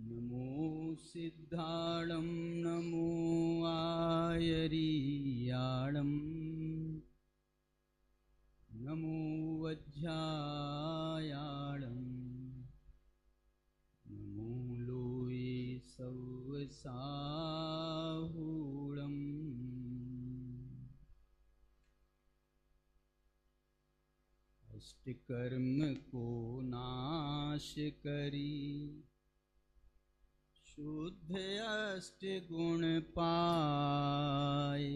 नमो सिद्धाणं नमो आयरीयाणं नमो वज्रायाणं नमो लोये सवसाहूणम् अष्टकर्म को नाश करी शुद्ध अष्ट गुण पाए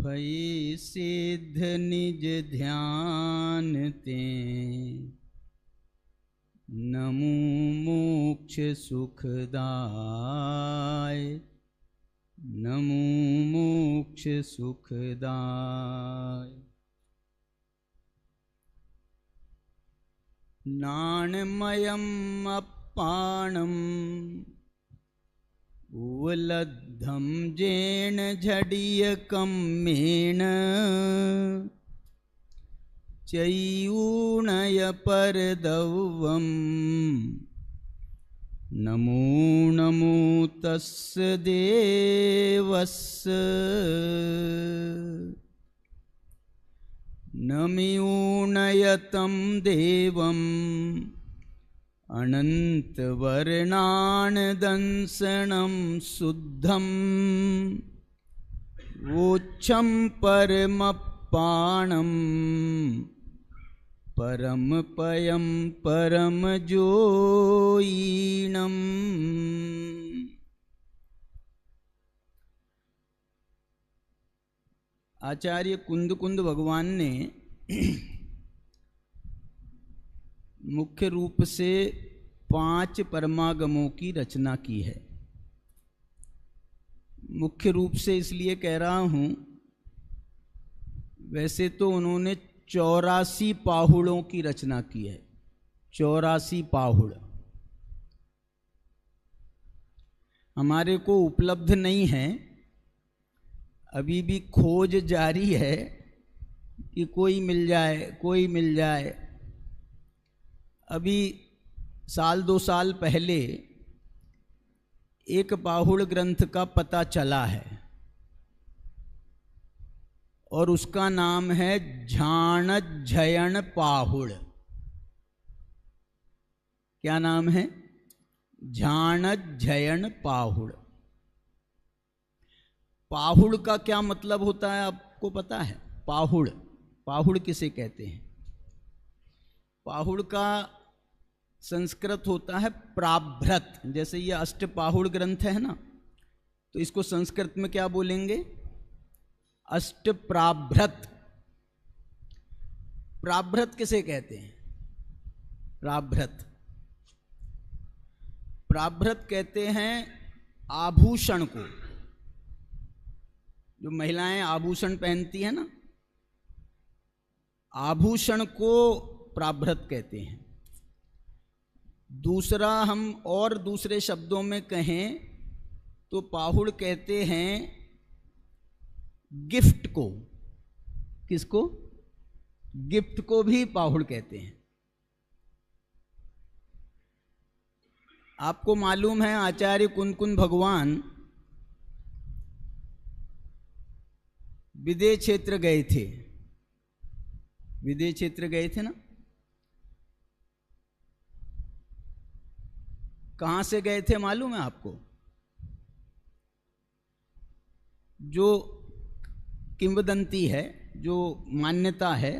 भय सिद्ध निज ध्यान ते नमो मोक्ष सुखदाय नमो मोक्ष सुखदाय। नाणमयम् अपाणम् उवलद्धं जेन झडियकम्मेन चयूणय परदवम् नमो नमो तस्य देवस्य नमयूणयतं देवम् अनन्तवर्णानदंसनं शुद्धं वोच्छं परमपाणं परमपयं परमजोयिनम्। आचार्य कुंद भगवान ने मुख्य रूप से 5 परमागमों की रचना की है। मुख्य रूप से इसलिए कह रहा हूँ, वैसे तो उन्होंने 84 पाहुड़ों की रचना की है। 84 पाहुड़ हमारे को उपलब्ध नहीं है, अभी भी खोज जारी है कि कोई मिल जाए कोई मिल जाए। अभी 1-2 साल पहले एक पाहुड़ ग्रंथ का पता चला है और उसका नाम है झाणज्झयण पाहुड़। क्या नाम है? झाणज्झयण पाहुड़। पाहुड़ का क्या मतलब होता है आपको पता है? पाहुड़, पाहुड़ किसे कहते हैं? पाहुड़ का संस्कृत होता है प्राभ्रत। जैसे ये अष्टपाहुड़ ग्रंथ है ना, तो इसको संस्कृत में क्या बोलेंगे? अष्टप्राभ्रत। प्राभ्रत किसे कहते हैं? प्राभ्रत, प्राभ्रत कहते हैं आभूषण को। जो महिलाएं आभूषण पहनती है ना, आभूषण को प्राभ्रत कहते हैं। दूसरा, हम और दूसरे शब्दों में कहें तो पाहुड़ कहते हैं गिफ्ट को। किसको? गिफ्ट को भी पाहुड़ कहते हैं। आपको मालूम है आचार्य कुंद भगवान विदेह क्षेत्र गए थे। विदेह क्षेत्र गए थे ना? कहां से गए थे मालूम है आपको? जो किंवदंती है, जो मान्यता है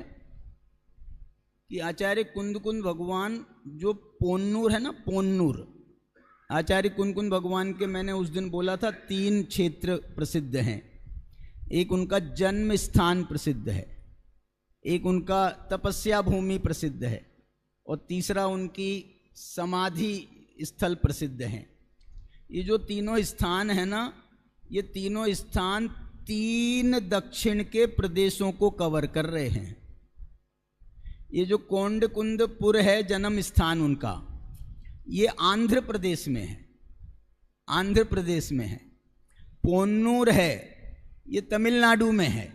कि आचार्य कुंद भगवान जो पोन्नूर है ना, पोन्नूर, आचार्य कुंद भगवान के मैंने उस दिन बोला था 3 क्षेत्र प्रसिद्ध हैं। एक उनका जन्म स्थान प्रसिद्ध है, एक उनका तपस्या भूमि प्रसिद्ध है, और तीसरा उनकी समाधि स्थल प्रसिद्ध हैं। ये जो तीनों स्थान है ना, ये तीनों स्थान 3 दक्षिण के प्रदेशों को कवर कर रहे हैं। ये जो कोंडकुंदपुर है जन्म स्थान उनका, ये आंध्र प्रदेश में है। आंध्र प्रदेश में है। पोन्नूर है, ये तमिलनाडु में है।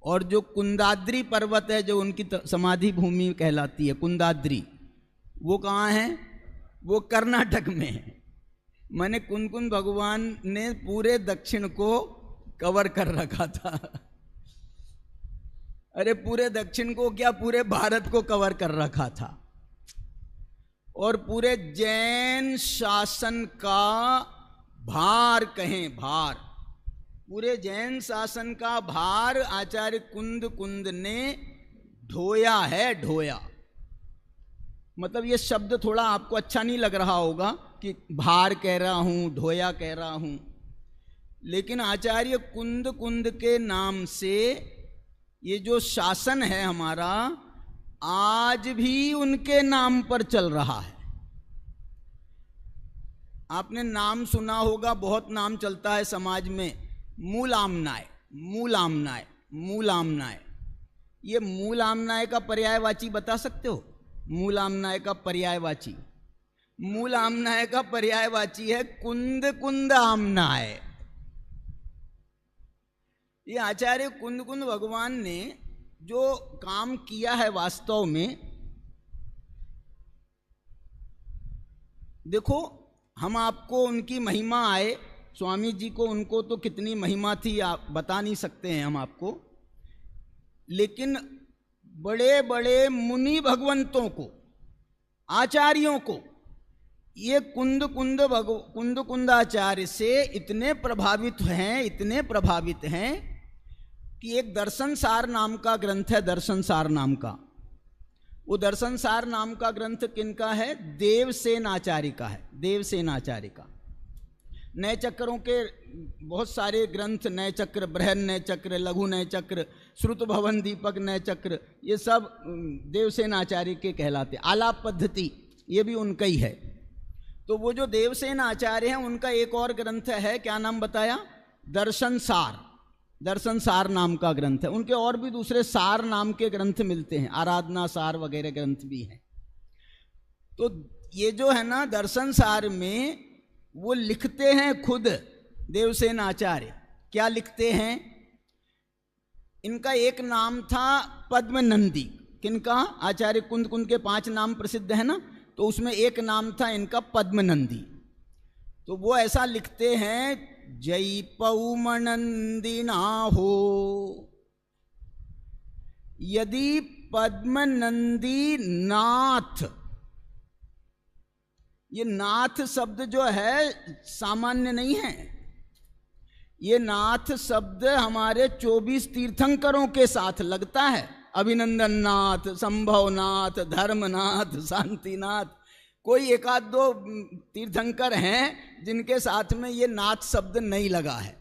और जो कुंदाद्री पर्वत है, जो उनकी समाधि भूमि कहलाती है कुंदाद्री, वो कहाँ है? वो कर्नाटक में है। मैंने कुंद भगवान ने पूरे दक्षिण को कवर कर रखा था। अरे पूरे दक्षिण को क्या, पूरे भारत को कवर कर रखा था। और पूरे जैन शासन का भार कहें, भार, पूरे जैन शासन का भार आचार्य कुंद ने ढोया है, ढोया। मतलब ये शब्द थोड़ा आपको अच्छा नहीं लग रहा होगा कि भार कह रहा हूं, ढोया कह रहा हूं, लेकिन आचार्य कुंद के नाम से ये जो शासन है हमारा, आज भी उनके नाम पर चल रहा है। आपने नाम सुना होगा, बहुत नाम चलता है समाज में, मूल आमनाय, मूल आमनाय, मूल आमनाय। ये मूल आमनाय का पर्यायवाची बता सकते हो? मूल आमनाय का पर्यायवाची, मूल आमनाय का पर्यायवाची है कुंद आमनाय। ये आचार्य कुंद भगवान ने जो काम किया है वास्तव में, देखो हम आपको उनकी महिमा आए, स्वामी जी को, उनको तो कितनी महिमा थी आप बता नहीं सकते हैं हम आपको, लेकिन बड़े बड़े मुनि भगवंतों को, आचार्यों को ये कुंदाचार्य से इतने प्रभावित हैं, इतने प्रभावित हैं कि एक दर्शन सार नाम का ग्रंथ है, दर्शन सार नाम का। वो दर्शन सार नाम का ग्रंथ किनका है? देवसेन आचार्य का है, देवसेन आचार्य का। नए चक्रों के बहुत सारे ग्रंथ, नए चक्र, बृहन नए चक्र, लघु नए चक्र, श्रुत भवन दीपक नए चक्र, ये सब देवसेन आचार्य के कहलाते। आलाप पद्धति ये भी उनका ही है। तो वो जो देवसेन आचार्य हैं, उनका एक और ग्रंथ है, क्या नाम बताया? दर्शन सार, दर्शन सार नाम का ग्रंथ है। उनके और भी दूसरे सार नाम के ग्रंथ मिलते हैं, आराधना सार वगैरह ग्रंथ भी हैं। तो ये जो है ना दर्शन सार में, वो लिखते हैं खुद देवसेन आचार्य। क्या लिखते हैं? इनका एक नाम था पद्मनंदी। किनका? आचार्य कुंद के 5 नाम प्रसिद्ध है ना, तो उसमें एक नाम था इनका पद्मनंदी। तो वो ऐसा लिखते हैं, जय पौमनंदिना हो यदि पद्मनंदी नाथ। ये नाथ शब्द जो है सामान्य नहीं है, ये नाथ शब्द हमारे 24 तीर्थंकरों के साथ लगता है। अभिनंदन नाथ, संभवनाथ, धर्मनाथ, शांतिनाथ, कोई एक आध दो तीर्थंकर हैं जिनके साथ में ये नाथ शब्द नहीं लगा है,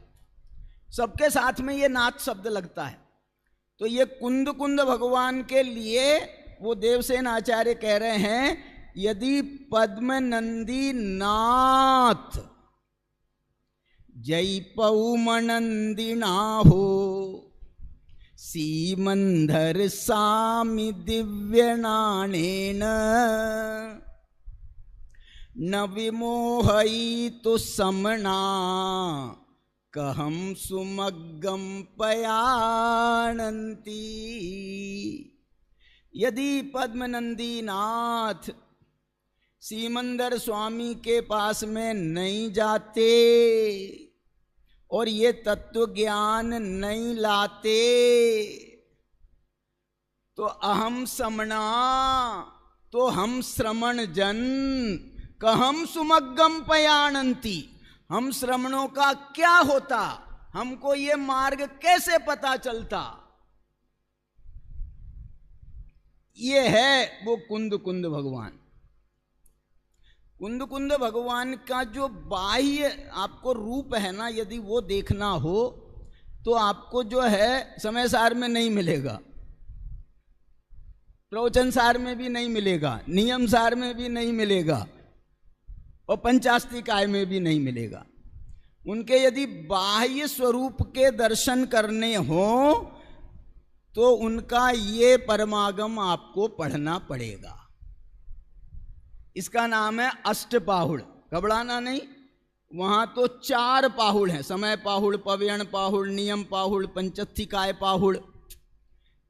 सबके साथ में ये नाथ शब्द लगता है। तो ये कुंद भगवान के लिए वो देवसेन आचार्य कह रहे हैं, यदि पद्मनंदी नाथ जय पौमनंदिना हो सीमंधर सामि दिव्यनाणेन न विमोहयितु समना कहम सुमग्गम पयानंती। यदि पद्मनंदी नाथ सीमंदर स्वामी के पास में नहीं जाते और ये तत्व ज्ञान नहीं लाते, तो अहम समना, तो हम श्रमण जन कहम सुमग्गम पयानंती, हम श्रमणों का क्या होता, हमको ये मार्ग कैसे पता चलता। ये है वो कुंद भगवान। कुंद भगवान का जो बाह्य आपको रूप है ना, यदि वो देखना हो तो आपको जो है समय सार में नहीं मिलेगा, प्रवचन सार में भी नहीं मिलेगा, नियम सार में भी नहीं मिलेगा और पंचास्तिकाय में भी नहीं मिलेगा। उनके यदि बाह्य स्वरूप के दर्शन करने हो तो उनका ये परमागम आपको पढ़ना पड़ेगा। इसका नाम है अष्टपाहुड़, घबराना नहीं। वहां तो 4 पाहुड़ हैं, समय पाहुड़, पव्यण पाहुड़, नियम पाहुड़, पंचत्थिकाय पाहुड़।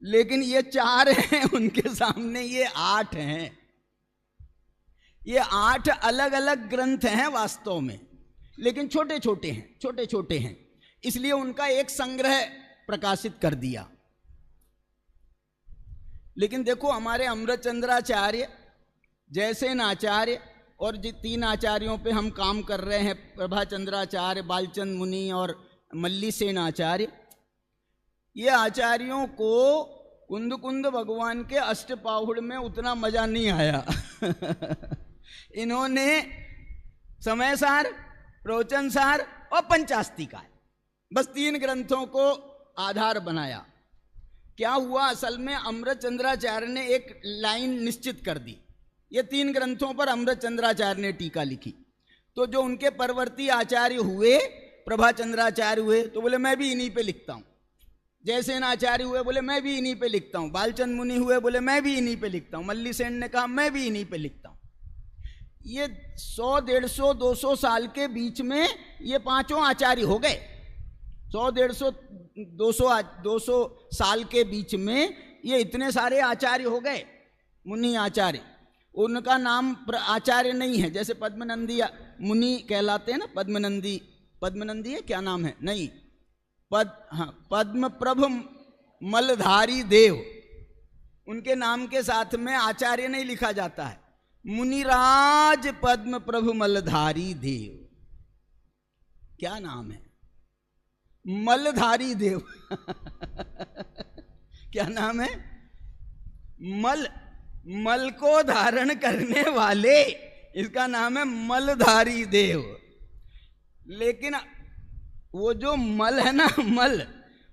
लेकिन ये 4 हैं, उनके सामने ये 8 हैं। ये 8 अलग अलग ग्रंथ हैं वास्तव में, लेकिन छोटे छोटे हैं, छोटे छोटे हैं, इसलिए उनका एक संग्रह प्रकाशित कर दिया। लेकिन देखो हमारे अमृतचंद्राचार्य, जयसेन आचार्य और जो 3 आचार्यों पे हम काम कर रहे हैं, प्रभाचंद्राचार्य, बालचंद मुनि और मल्लीसेन आचार्य, ये आचार्यों को कुंद कुंद भगवान के अष्टपाहुड़ में उतना मजा नहीं आया। इन्होंने समय सार, प्रवचन सार और पंचास्तिका, बस 3 ग्रंथों को आधार बनाया। क्या हुआ, असल में अमृतचंद्राचार्य ने एक लाइन निश्चित कर दी। ये 3 ग्रंथों पर अमृतचंद्राचार्य ने टीका लिखी, तो जो उनके परवर्ती आचार्य हुए, प्रभाचंद्राचार्य हुए, तो बोले मैं भी इन्हीं पे लिखता हूँ। जयसेन आचार्य हुए, बोले मैं भी इन्हीं पे लिखता हूँ। बालचंद मुनि हुए, बोले मैं भी इन्हीं पे लिखता हूँ। मल्लीसेन ने कहा मैं भी इन्हीं पे लिखता हूँ। ये 100, 150, 200 साल के बीच में ये 5 आचार्य हो गए। 100, 150, 200 साल के बीच में ये इतने सारे आचार्य हो गए, मुनि आचार्य। उनका नाम आचार्य नहीं है, जैसे पद्मनंदी मुनि कहलाते हैं ना, पद्मनंदी है, क्या नाम है, नहीं, पद्मप्रभ मलधारी देव, उनके नाम के साथ में आचार्य नहीं लिखा जाता है। मुनिराज पद्मप्रभ मलधारी देव, क्या नाम है, मलधारी देव। क्या नाम है, मल को धारण करने वाले, इसका नाम है मलधारी देव। लेकिन वो जो मल है ना, मल,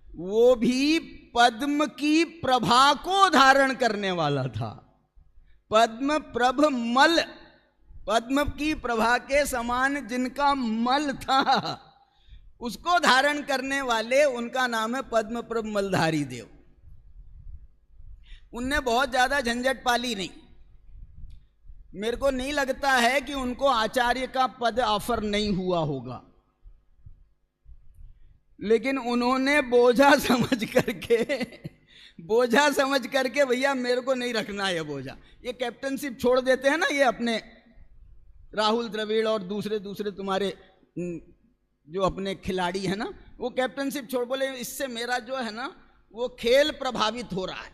वो भी पद्म की प्रभा को धारण करने वाला था। पद्म प्रभ मल, पद्म की प्रभा के समान जिनका मल था, उसको धारण करने वाले, उनका नाम है पद्म प्रभ मलधारी देव। उनने बहुत ज्यादा झंझट पाली नहीं। मेरे को नहीं लगता है कि उनको आचार्य का पद ऑफर नहीं हुआ होगा, लेकिन उन्होंने बोझा समझ करके भैया मेरे को नहीं रखना है बोझा। ये कैप्टनशिप छोड़ देते हैं ना, ये अपने राहुल द्रविड़ और दूसरे तुम्हारे जो अपने खिलाड़ी है ना, वो कैप्टनशिप छोड़, बोले इससे मेरा जो है ना वो खेल प्रभावित हो रहा है,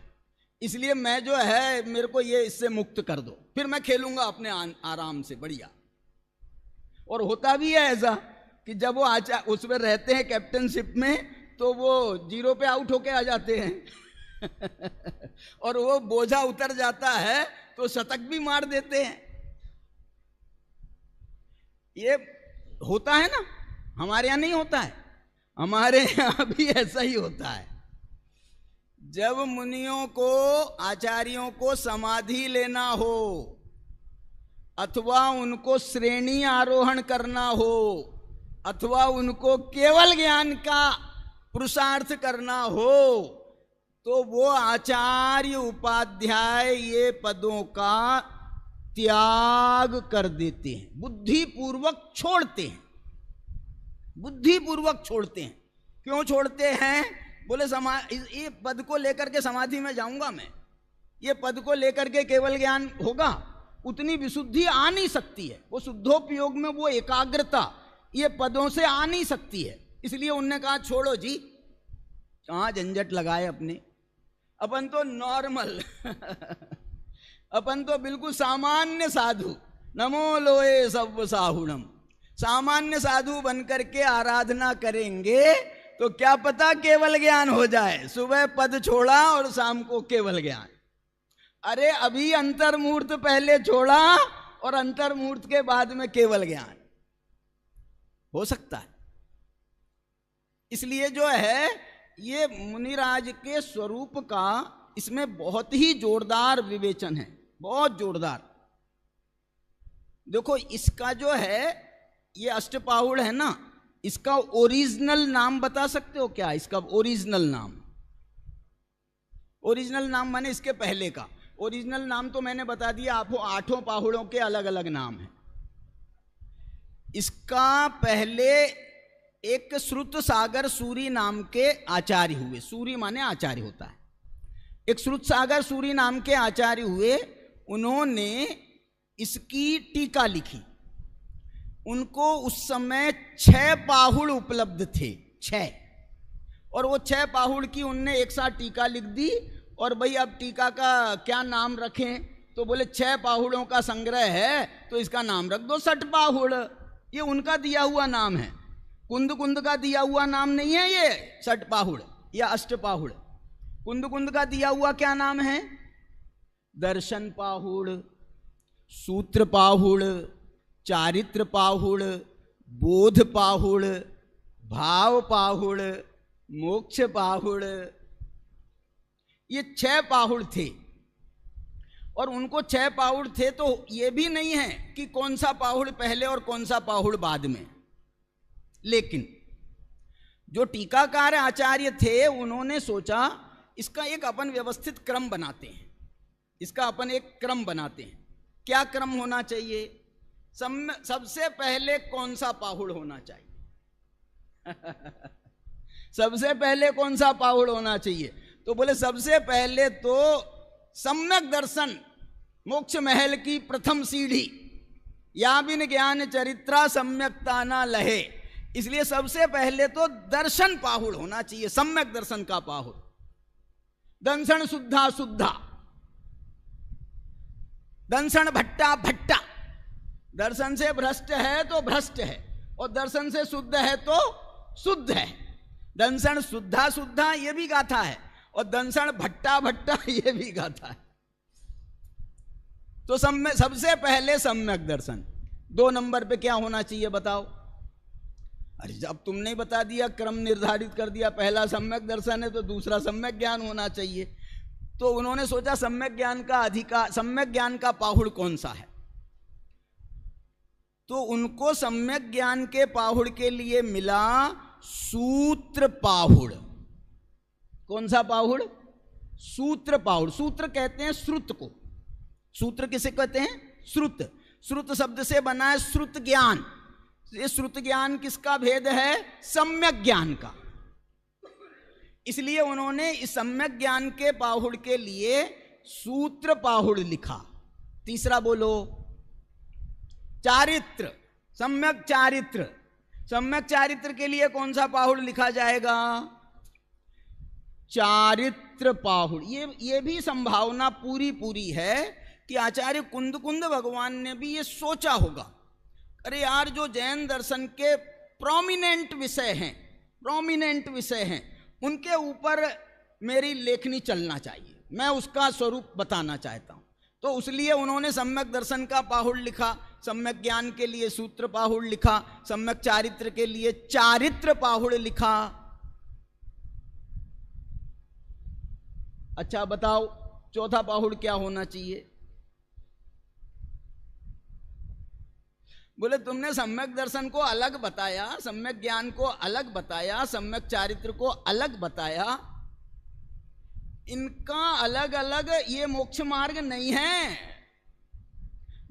इसलिए मैं जो है मेरे को ये इससे मुक्त कर दो, फिर मैं खेलूंगा अपने आराम से बढ़िया। और होता भी है ऐसा कि जब वो उसमें रहते हैं कैप्टनशिप में, तो वो 0 पे आउट होके आ जाते हैं। और वो बोझा उतर जाता है तो शतक भी मार देते हैं। ये होता है ना, हमारे यहाँ नहीं होता है, हमारे यहाँ भी ऐसा ही होता है। जब मुनियों को, आचार्यों को समाधि लेना हो अथवा उनको श्रेणी आरोहण करना हो अथवा उनको केवल ज्ञान का पुरुषार्थ करना हो, तो वो आचार्य उपाध्याय ये पदों का त्याग कर देते हैं, बुद्धिपूर्वक छोड़ते हैं, बुद्धिपूर्वक छोड़ते हैं। क्यों छोड़ते हैं? बोले ये पद को लेकर के समाधि में जाऊंगा मैं, ये पद को लेकर के केवल ज्ञान होगा, उतनी विशुद्धि आ नहीं सकती है, वो शुद्धोपयोग में वो एकाग्रता ये पदों से आ नहीं सकती है। इसलिए उनने कहा छोड़ो जी, कहाँ झंझट लगाए अपने, अपन तो नॉर्मल अपन तो बिल्कुल सामान्य साधु, नमो लोए सब साहुणम, सामान्य साधु बनकर के आराधना करेंगे तो क्या पता केवल ज्ञान हो जाए। सुबह पद छोड़ा और शाम को केवल ज्ञान। अरे अभी अंतर्मूर्त पहले छोड़ा और अंतर्मूर्त के बाद में केवल ज्ञान हो सकता है। इसलिए जो है ये मुनिराज के स्वरूप का इसमें बहुत ही जोरदार विवेचन है, बहुत जोरदार। देखो इसका जो है ये अष्टपाहुड़ है ना, इसका ओरिजिनल नाम बता सकते हो क्या? इसका ओरिजिनल नाम, ओरिजिनल नाम माने इसके पहले का ओरिजिनल नाम तो मैंने बता दिया आपको, 8 पाहुड़ों के अलग अलग नाम हैं। इसका पहले एक श्रुत सागर सूरी नाम के आचार्य हुए, सूरी माने आचार्य होता है, एक श्रुतसागर सूरी नाम के आचार्य हुए, उन्होंने इसकी टीका लिखी। उनको उस समय 6 पाहुड़ उपलब्ध थे, 6, और वो 6 पाहुड़ की उनने एक साथ टीका लिख दी। और भाई अब टीका का क्या नाम रखें, तो बोले 6 पाहुड़ों का संग्रह है तो इसका नाम रख दो षटपाहुड़। ये उनका दिया हुआ नाम है, कुंद कुंद का दिया हुआ नाम नहीं है ये षटपाहुड़ या अष्टपाहुड़। कुंद कुंद का दिया हुआ क्या नाम है? दर्शन पाहुड़, सूत्र पाहुड़, चारित्र पाहुड़, बोध पाहुड़, भाव पाहुड़, मोक्ष पाहुड़। ये 6 पाहुड़ थे। और उनको 6 पाहुड़ थे तो ये भी नहीं है कि कौन सा पाहुड़ पहले और कौन सा पाहुड़ बाद में। लेकिन जो टीकाकार आचार्य थे उन्होंने सोचा इसका एक अपन व्यवस्थित क्रम बनाते हैं, इसका अपन एक क्रम बनाते हैं। क्या क्रम होना चाहिए? सबसे पहले कौन सा पाहुड़ होना चाहिए? सबसे पहले कौन सा पाहुड़ होना चाहिए? तो बोले सबसे पहले तो सम्यक दर्शन, मोक्ष महल की प्रथम सीढ़ी, या बिन ज्ञान चरित्रा सम्यकता ना लहे। इसलिए सबसे पहले तो दर्शन पाहुड़ होना चाहिए, सम्यक दर्शन का पाहुड़। दंसन शुद्धा शुद्धा, दंसन भट्टा भट्टा। दर्शन से भ्रष्ट है तो भ्रष्ट है, और दर्शन से शुद्ध है तो शुद्ध है। दंसन शुद्धा शुद्धा ये भी गाथा है, और दंसन भट्टा भट्टा ये भी गाथा है। तो सबसे पहले सम्यक दर्शन। 2 नंबर पे क्या होना चाहिए बताओ? अरे जब तुमने बता दिया, क्रम निर्धारित कर दिया, पहला सम्यक दर्शन है तो दूसरा सम्यक ज्ञान होना चाहिए। तो उन्होंने सोचा सम्यक ज्ञान का अधिकार, सम्यक ज्ञान का पाहुड़ कौन सा है? तो उनको सम्यक ज्ञान के पाहुड़ के लिए मिला सूत्र पाहुड़। कौन सा पाहुड़? सूत्र पाहुड़। सूत्र कहते हैं श्रुत को। सूत्र किसे कहते हैं? श्रुत। श्रुत शब्द से बना है श्रुत ज्ञान। ये श्रुत ज्ञान किसका भेद है? सम्यक ज्ञान का। इसलिए उन्होंने इस सम्यक ज्ञान के पाहुड़ के लिए सूत्र पाहुड़ लिखा। तीसरा बोलो, चारित्र, सम्यक चारित्र। सम्यक चारित्र के लिए कौन सा पाहुड़ लिखा जाएगा? चारित्र पाहुड़। ये भी संभावना पूरी है कि आचार्य कुंद कुंद भगवान ने भी ये सोचा होगा, अरे यार जो जैन दर्शन के प्रोमिनेंट विषय हैं उनके ऊपर मेरी लेखनी चलना चाहिए, मैं उसका स्वरूप बताना चाहता हूं। तो उसलिए उन्होंने सम्यक दर्शन का पाहुड़ लिखा, सम्यक ज्ञान के लिए सूत्र पाहुड़ लिखा, सम्यक चारित्र के लिए चारित्र पाहुड़ लिखा। अच्छा बताओ, चौथा पाहुड़ क्या होना चाहिए? बोले तुमने सम्यक दर्शन को अलग बताया, सम्यक ज्ञान को अलग बताया, सम्यक चारित्र को अलग बताया, इनका अलग अलग ये मोक्ष मार्ग नहीं है।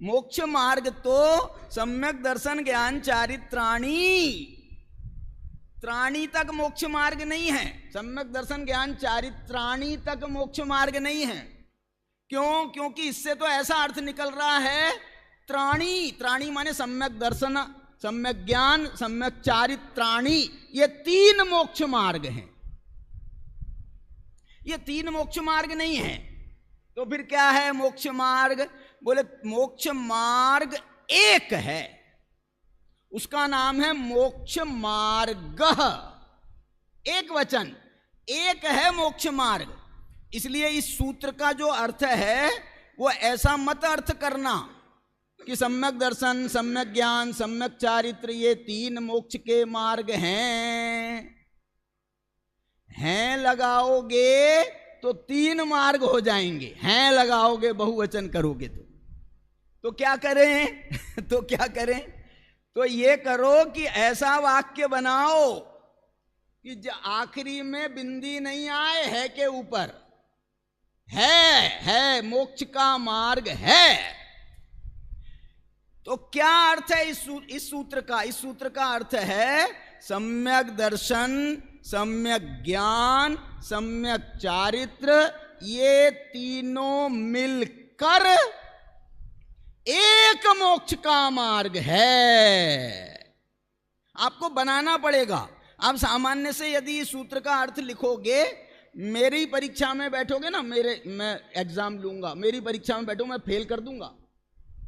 मोक्ष मार्ग तो सम्यक दर्शन ज्ञान चारित्राणी, त्राणी तक मोक्ष मार्ग नहीं है। सम्यक दर्शन ज्ञान चारित्राणी तक मोक्ष मार्ग नहीं है। क्यों? क्योंकि इससे तो ऐसा अर्थ निकल रहा है, त्राणी, त्राणी माने सम्यक दर्शन, सम्यक ज्ञान, सम्यक चारित्राणी, ये 3 मोक्ष मार्ग हैं। ये 3 मोक्ष मार्ग नहीं है। तो फिर क्या है मोक्ष मार्ग? बोले मोक्ष मार्ग एक है, उसका नाम है मोक्ष मार्ग। एक वचन, एक है मोक्ष मार्ग। इसलिए इस सूत्र का जो अर्थ है वो ऐसा मत अर्थ करना कि सम्यक दर्शन, सम्यक ज्ञान, सम्यक चारित्र ये 3 मोक्ष के मार्ग हैं लगाओगे तो 3 मार्ग हो जाएंगे, हैं लगाओगे बहुवचन करोगे तो क्या करें? तो क्या करें? तो ये करो कि ऐसा वाक्य बनाओ कि आखिरी में बिंदी नहीं आए, है के ऊपर है मोक्ष का मार्ग है। तो क्या अर्थ है इस सूत्र का? इस सूत्र का अर्थ है सम्यक दर्शन, सम्यक ज्ञान, सम्यक चारित्र, ये तीनों मिलकर एक मोक्ष का मार्ग है। आपको बनाना पड़ेगा। आप सामान्य से यदि इस सूत्र का अर्थ लिखोगे, मेरी परीक्षा में बैठोगे ना, मैं एग्जाम लूंगा, मेरी परीक्षा में बैठो, मैं फेल कर दूंगा,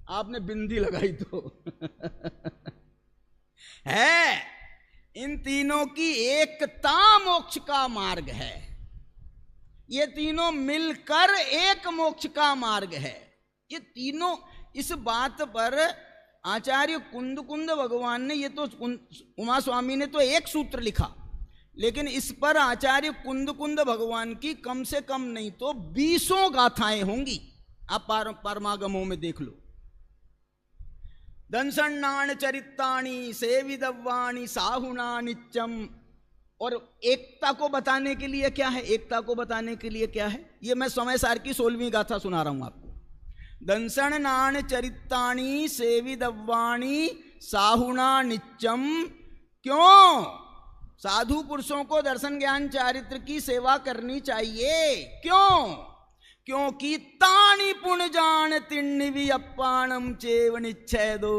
आपने बिंदी लगाई तो है। इन तीनों की एकता मोक्ष का मार्ग है। ये तीनों मिलकर एक मोक्ष का मार्ग है। ये तीनों, इस बात पर आचार्य कुंद भगवान ने, ये तो उमा स्वामी ने तो एक सूत्र लिखा, लेकिन इस पर आचार्य कुंद भगवान की कम से कम नहीं तो 20 गाथाएं होंगी। आप परमागमों में देख लो। दंसन्नाण चरिताणी सेविदव्वाणी साहुना नित्यम। और एकता को बताने के लिए क्या है? एकता को बताने के लिए क्या है? ये मैं समय सार की 16वीं गाथा सुना रहा हूं आपको। दंसन्नाण चरिताणी सेविदव्वाणी साहुना नित्यम। क्यों? साधु पुरुषों को दर्शन ज्ञान चारित्र की सेवा करनी चाहिए। क्यों? क्योंकि ताणी पुण्य जान तिन्निवि अप्पाणम चेव निच्छेदो।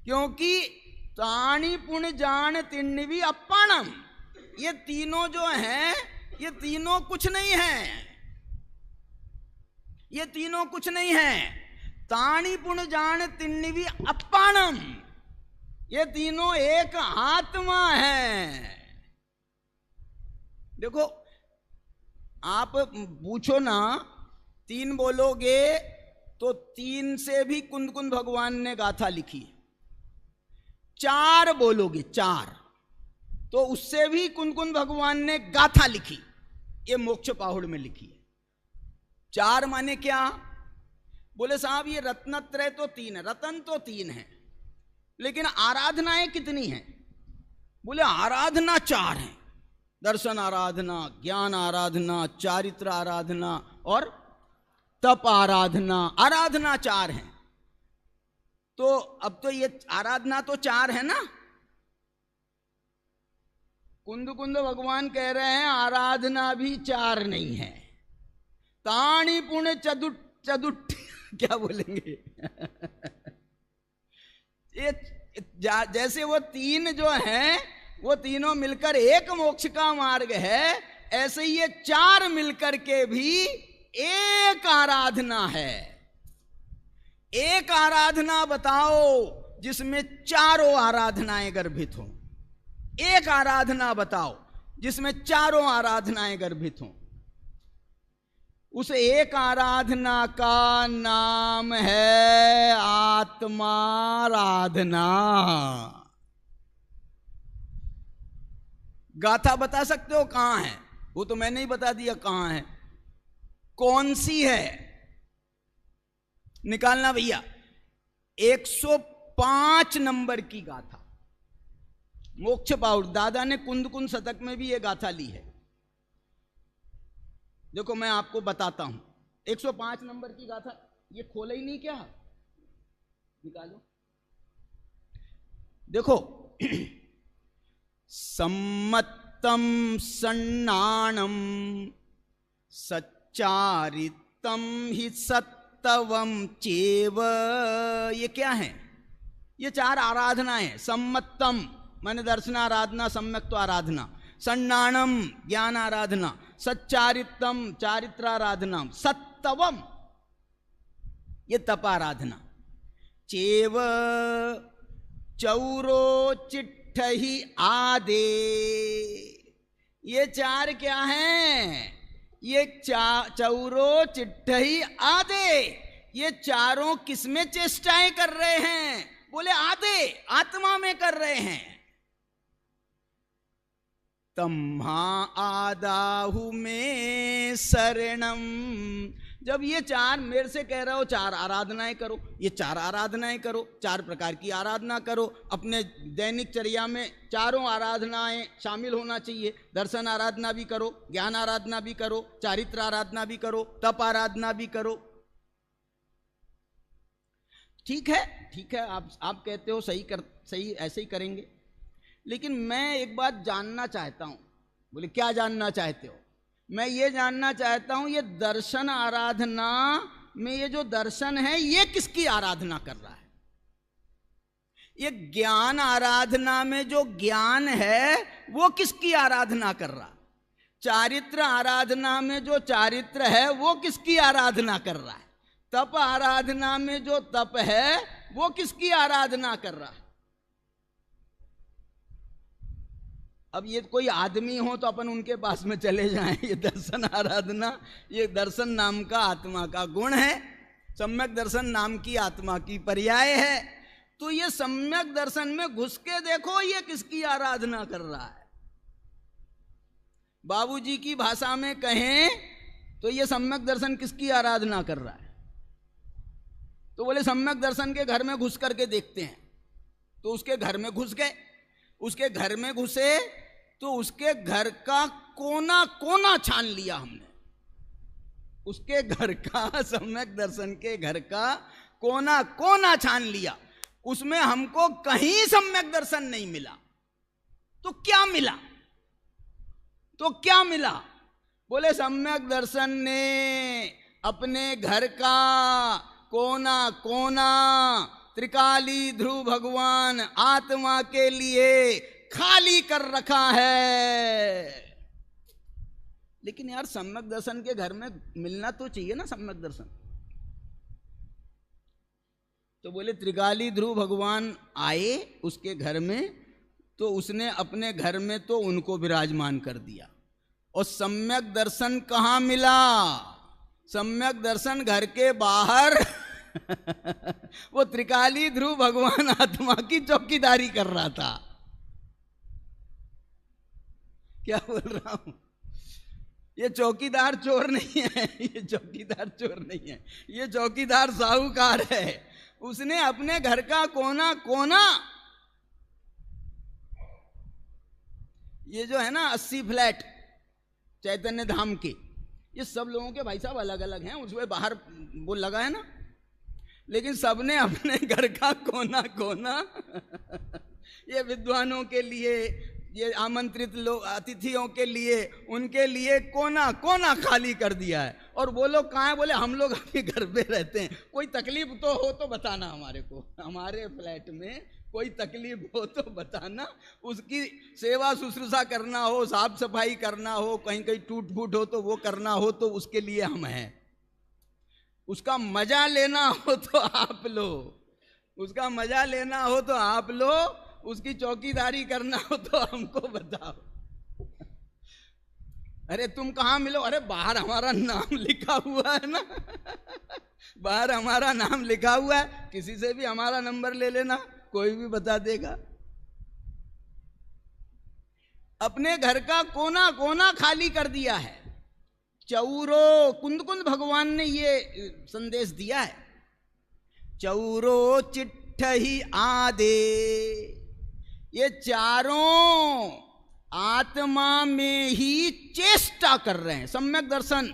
क्योंकि ताणी पुण्य जान तिन्निवि अप्पाणम, ये तीनों जो हैं, ये तीनों कुछ नहीं है। ये तीनों कुछ नहीं है। ताणी पुण्य जान तिन्निवि अप्पाणम, ये तीनों एक आत्मा है। देखो, आप पूछो ना, 3 बोलोगे तो 3 से भी कुंद भगवान ने गाथा लिखी है। 4 बोलोगे, 4, तो उससे भी कुंद भगवान ने गाथा लिखी। ये मोक्ष पाहुड़ में लिखी है। 4 माने क्या? बोले साहब ये रत्नत्रय तो 3 है, रतन तो 3 है, लेकिन आराधनाएं कितनी हैं? बोले आराधना 4 हैं। दर्शन आराधना, ज्ञान आराधना, चारित्र आराधना और तप आराधना। आराधना 4 हैं। तो अब तो ये आराधना तो 4 है ना। कुंद भगवान कह रहे हैं आराधना भी 4 नहीं है। ताणी पुण्य चतुठ क्या बोलेंगे ये जैसे वो 3 जो हैं, वो तीनों मिलकर एक मोक्ष का मार्ग है, ऐसे ही ये 4 मिलकर के भी एक आराधना है। एक आराधना बताओ जिसमें चारों आराधनाएं गर्भित हों। एक आराधना बताओ जिसमें चारों आराधनाएं गर्भित हों। उस एक आराधना का नाम है आत्माराधना। गाथा बता सकते हो कहां है? वो तो मैंने ही बता दिया कहां है। कौन सी है? निकालना भैया। 105 नंबर की गाथा, मोक्ष पाहुड़। दादा ने कुंद शतक में भी ये गाथा ली है। देखो मैं आपको बताता हूं। 105 नंबर की गाथा, ये खोला ही नहीं क्या? निकालो। देखो सम्मत्तम सन्नाणम सच्चारितम हि सत्तवम चेव। ये क्या है? ये 4 आराधनाएं। सम्मत्तम माने दर्शन आराधना, सम्यक तो आराधना। सन्नाणम ज्ञान आराधना, सच्चारितम चारित्र आराधना, सत्तवम ये तप आराधना, चेव चौरो चिट्ठही आदे। ये 4 क्या हैं? ये चौरो चिट्ठही आदे। ये चारों किसमें चेष्टाएं कर रहे हैं? बोले आदे, आत्मा में कर रहे हैं। तम्हा आदाहु में शरणम। जब ये 4 मेरे से कह रहे हो 4 आराधनाएं करो, ये 4 आराधनाएं करो, 4 प्रकार की आराधना करो। अपने दैनिक चर्या में चारों आराधनाएं शामिल होना चाहिए। दर्शन आराधना भी करो, ज्ञान आराधना भी करो, चारित्र आराधना भी करो, तप आराधना भी करो। ठीक है, ठीक है, आप कहते हो सही ऐसे ही करेंगे। लेकिन मैं एक बात जानना चाहता हूं। बोले क्या जानना चाहते हो? मैं ये जानना चाहता हूं ये दर्शन आराधना में ये जो दर्शन है ये किसकी आराधना कर रहा है? ये ज्ञान आराधना में जो ज्ञान है वो किसकी आराधना कर रहा है? चारित्र आराधना में जो चारित्र है वो किसकी आराधना कर रहा है? तप आराधना में जो तप है वो किसकी आराधना कर रहा है? अब ये कोई आदमी हो तो अपन उनके पास में चले जाएं। ये दर्शन आराधना, ये दर्शन नाम का आत्मा का गुण है, सम्यक दर्शन नाम की आत्मा की पर्याय है। तो ये सम्यक दर्शन में घुस के देखो ये किसकी आराधना कर रहा है। बाबूजी की भाषा में कहें तो ये सम्यक दर्शन किसकी आराधना कर रहा है? तो बोले सम्यक दर्शन के घर में घुस करके देखते हैं। तो उसके घर में घुस गए, उसके घर में घुसे तो उसके घर का कोना कोना छान लिया हमने। उसके घर का, सम्यक दर्शन के घर का कोना कोना छान लिया, उसमें हमको कहीं सम्यक दर्शन नहीं मिला। तो क्या मिला? तो क्या मिला? बोले सम्यक दर्शन ने अपने घर का कोना कोना त्रिकाली ध्रुव भगवान आत्मा के लिए खाली कर रखा है। लेकिन यार सम्यक दर्शन के घर में मिलना तो चाहिए ना सम्यक दर्शन। तो बोले त्रिकाली ध्रुव भगवान आए उसके घर में, तो उसने अपने घर में तो उनको विराजमान कर दिया। और सम्यक दर्शन कहाँ मिला? सम्यक दर्शन घर के बाहर वो त्रिकाली ध्रुव भगवान आत्मा की चौकीदारी कर रहा था। क्या बोल रहा हूं? ये चौकीदार चोर नहीं है, ये चौकीदार चोर नहीं है, ये चौकीदार साहूकार है। उसने अपने घर का कोना कोना, ये जो है ना 80 फ्लैट चैतन्य धाम के, ये सब लोगों के भाई साहब अलग अलग हैं, उसमें बाहर वो लगा है ना, लेकिन सबने अपने घर का कोना कोना ये विद्वानों के लिए, ये आमंत्रित लोग अतिथियों के लिए, उनके लिए कोना कोना खाली कर दिया है। और वो लोग कहाँ हैं? बोले हम लोग अपने घर पे रहते हैं, कोई तकलीफ तो हो तो बताना हमारे को, हमारे फ्लैट में कोई तकलीफ हो तो बताना, उसकी सेवा शुश्रूषा करना हो, साफ सफाई करना हो, कहीं कहीं टूट फूट हो तो वो करना हो, तो उसके लिए हम हैं। उसका मजा लेना हो तो आप लो, उसका मजा लेना हो तो आप लो, उसकी चौकीदारी करना हो तो हमको बताओ। अरे तुम कहाँ मिलो? अरे बाहर हमारा नाम लिखा हुआ है ना बाहर हमारा नाम लिखा हुआ है, किसी से भी हमारा नंबर ले लेना, कोई भी बता देगा। अपने घर का कोना कोना खाली कर दिया है। चौरो कुंद कुंद भगवान ने ये संदेश दिया है, चौरो चिट्ठही आदे। ये चारों आत्मा में ही चेष्टा कर रहे हैं। सम्यक दर्शन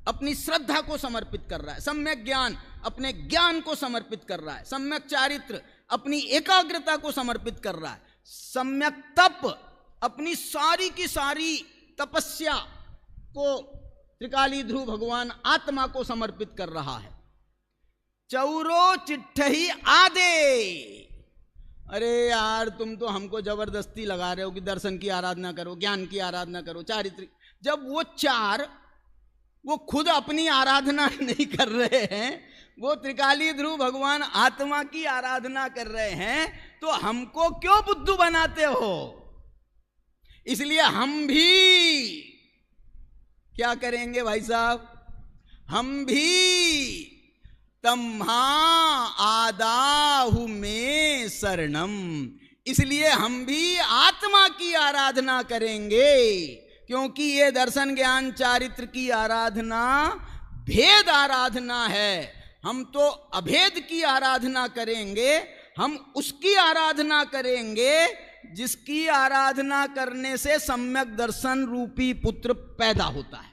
अपनी श्रद्धा को समर्पित कर रहा है, सम्यक ज्ञान अपने ज्ञान को समर्पित कर रहा है, सम्यक चारित्र अपनी एकाग्रता को समर्पित कर रहा है, सम्यक तप अपनी सारी की सारी तपस्या को त्रिकाली ध्रुव भगवान आत्मा को समर्पित कर रहा है। चौरो चिट्ठही आदे। अरे यार तुम तो हमको जबरदस्ती लगा रहे हो कि दर्शन की आराधना करो, ज्ञान की आराधना करो, चारित्रिक, जब वो चार वो खुद अपनी आराधना नहीं कर रहे हैं, वो त्रिकाली ध्रुव भगवान आत्मा की आराधना कर रहे हैं, तो हमको क्यों बुद्धू बनाते हो? इसलिए हम भी क्या करेंगे भाई साहब? हम भी तम्हा आदाहु में शरणम, इसलिए हम भी आत्मा की आराधना करेंगे, क्योंकि ये दर्शन ज्ञान चारित्र की आराधना भेद आराधना है। हम तो अभेद की आराधना करेंगे, हम उसकी आराधना करेंगे जिसकी आराधना करने से सम्यक दर्शन रूपी पुत्र पैदा होता है,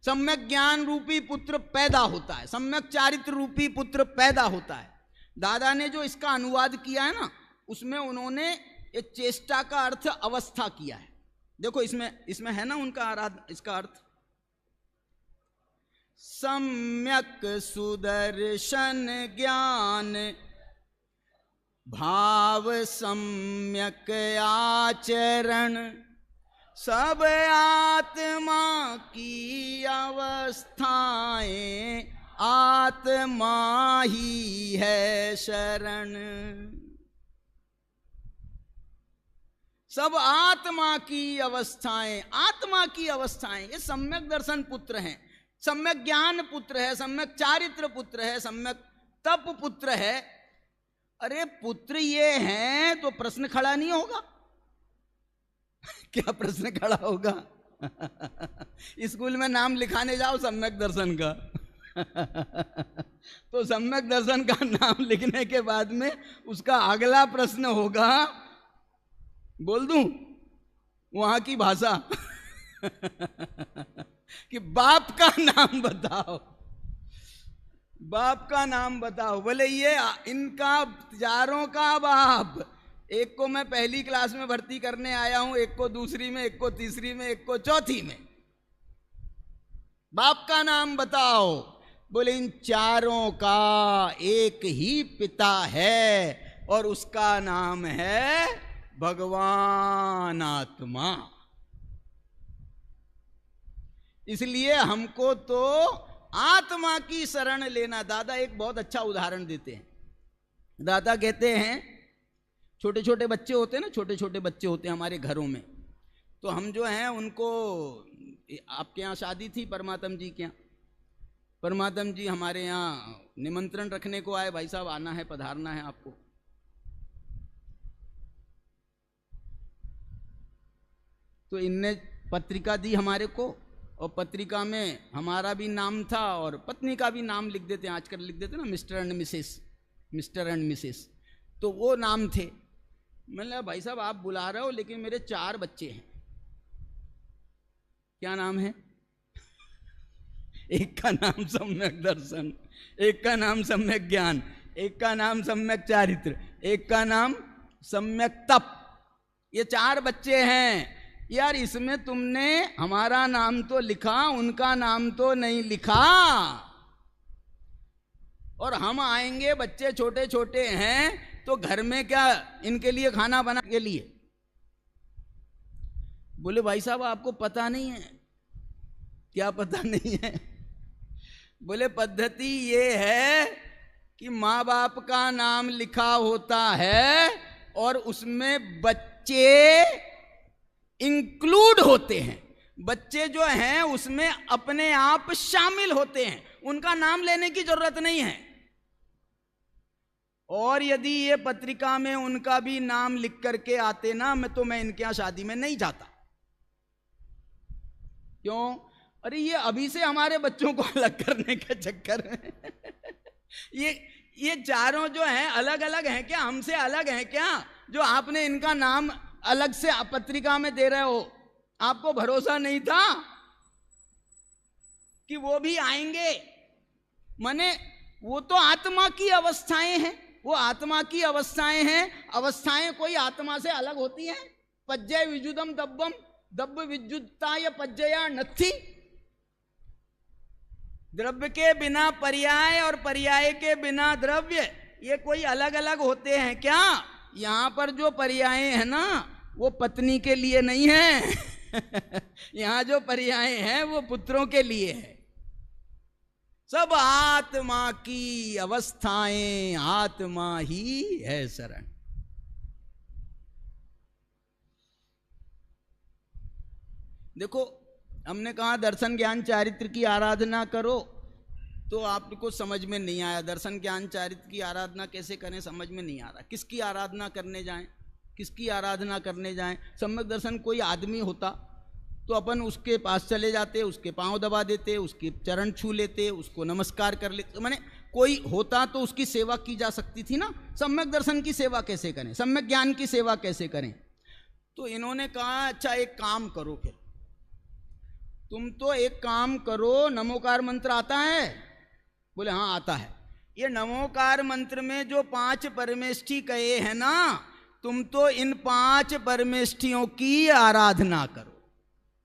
सम्यक ज्ञान रूपी पुत्र पैदा होता है, सम्यक चारित्र रूपी पुत्र पैदा होता है। दादा ने जो इसका अनुवाद किया है ना, उसमें उन्होंने ये चेष्टा का अर्थ अवस्था किया है। देखो इसमें है ना उनका इसका अर्थ, सम्यक सुदर्शन ज्ञान भाव सम्यक आचरण, सब आत्मा की अवस्थाएं आत्मा ही है शरण। सब आत्मा की अवस्थाएं, आत्मा की अवस्थाएं, ये सम्यक दर्शन पुत्र हैं, सम्यक ज्ञान पुत्र है, सम्यक चारित्र पुत्र है, सम्यक तप पुत्र है। अरे पुत्र ये हैं तो प्रश्न खड़ा नहीं होगा? क्या प्रश्न खड़ा होगा? स्कूल में नाम लिखाने जाओ सम्यक दर्शन का तो सम्यक दर्शन का नाम लिखने के बाद में उसका अगला प्रश्न होगा, बोल दूं वहां की भाषा कि बाप का नाम बताओ, बाप का नाम बताओ। बोले ये इनका चारों का बाप, एक को मैं पहली क्लास में भर्ती करने आया हूं, एक को दूसरी में, एक को तीसरी में, एक को चौथी में। बाप का नाम बताओ। बोले इन चारों का एक ही पिता है और उसका नाम है भगवान आत्मा। इसलिए हमको तो आत्मा की शरण लेना। दादा एक बहुत अच्छा उदाहरण देते हैं। दादा कहते हैं छोटे छोटे बच्चे होते हैं ना, छोटे छोटे बच्चे होते हैं हमारे घरों में, तो हम जो हैं उनको, आपके यहाँ शादी थी परमात्म जी के यहाँ, परमात्म जी हमारे यहाँ निमंत्रण रखने को आए, भाई साहब आना है, पधारना है आपको। तो इनने पत्रिका दी हमारे को, और पत्रिका में हमारा भी नाम था और पत्नी का भी नाम लिख देते हैं, आजकल लिख देते ना mister and Mrs, mister and Mrs, तो वो नाम थे। मैंने भाई साहब आप बुला रहे हो लेकिन मेरे 4 बच्चे हैं। क्या नाम है? एक का नाम सम्यक दर्शन, एक का नाम सम्यक ज्ञान, एक का नाम सम्यक चारित्र, एक का नाम सम्यक तप। ये 4 बच्चे हैं। यार इसमें तुमने हमारा नाम तो लिखा, उनका नाम तो नहीं लिखा। और हम आएंगे, बच्चे छोटे छोटे हैं, तो घर में क्या इनके लिए खाना बना के लिए? बोले भाई साहब आपको पता नहीं है। क्या पता नहीं है? बोले पद्धति ये है कि माँ बाप का नाम लिखा होता है और उसमें बच्चे इंक्लूड होते हैं। बच्चे जो हैं उसमें अपने आप शामिल होते हैं, उनका नाम लेने की जरूरत नहीं है। और यदि ये पत्रिका में उनका भी नाम लिख करके आते ना, मैं इनके यहां शादी में नहीं जाता। क्यों? अरे ये अभी से हमारे बच्चों को अलग करने के चक्कर में ये चारों जो हैं अलग अलग हैं क्या? हमसे अलग हैं क्या जो आपने इनका नाम अलग से पत्रिका में दे रहे हो? आपको भरोसा नहीं था कि वो भी आएंगे? माने वो तो आत्मा की अवस्थाएं हैं, वो आत्मा की अवस्थाएं हैं। अवस्थाएं कोई आत्मा से अलग होती हैं? पज्जय विजुदम दब्बम, दब्ब विजुत्ताय पज्जया नत्थी। द्रव्य के बिना पर्याय और पर्याय के बिना द्रव्य, ये कोई अलग अलग होते हैं क्या? यहां पर जो पर्याय है ना वो पत्नी के लिए नहीं है यहां जो पर्याय हैं वो पुत्रों के लिए है। सब आत्मा की अवस्थाएं आत्मा ही है शरण। देखो हमने कहा दर्शन ज्ञान चारित्र की आराधना करो, तो आपको समझ में नहीं आया दर्शन ज्ञान चारित्र की आराधना कैसे करें, समझ में नहीं आ रहा। किसकी आराधना करने जाएं, किसकी आराधना करने जाएं? सम्यक दर्शन कोई आदमी होता तो अपन उसके पास चले जाते, उसके पांव दबा देते, उसके चरण छू लेते, उसको नमस्कार कर लेते। माने कोई होता तो उसकी सेवा की जा सकती थी ना। सम्यक दर्शन की सेवा कैसे करें, सम्यक ज्ञान की सेवा कैसे करें? तो इन्होंने कहा अच्छा एक काम करो, फिर तुम तो एक काम करो, नमोकार मंत्र आता है? बोले हाँ आता है। ये नमोकार मंत्र में जो 5 परमेष्ठी कहे हैं ना, तुम तो इन 5 परमेष्ठियों की आराधना करो।